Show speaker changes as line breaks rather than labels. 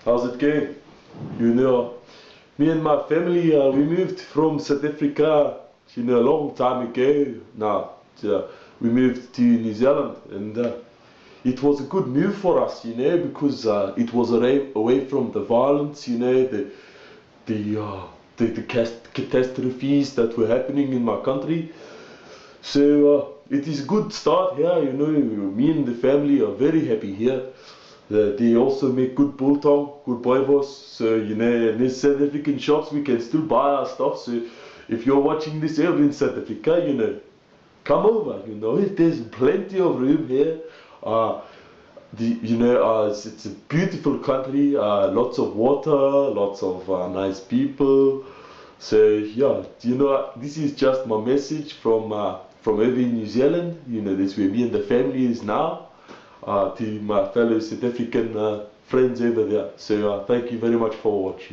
How's it going? Me and my family, we moved from South Africa, a long time ago now. We moved to New Zealand, and it was a good move for us, because it was away from the violence, the catastrophes that were happening in my country. So it is a good start here, me and the family are very happy here. They also make good biltong, good boerewors. So, in these South African shops we can still buy our stuff. So if you're watching this ever in South Africa, come over, there's plenty of room here. It's a beautiful country, lots of water, lots of nice people. So yeah, this is just my message from over in New Zealand. That's where me and the family is now. To my fellow South African friends over there. So thank you very much for watching.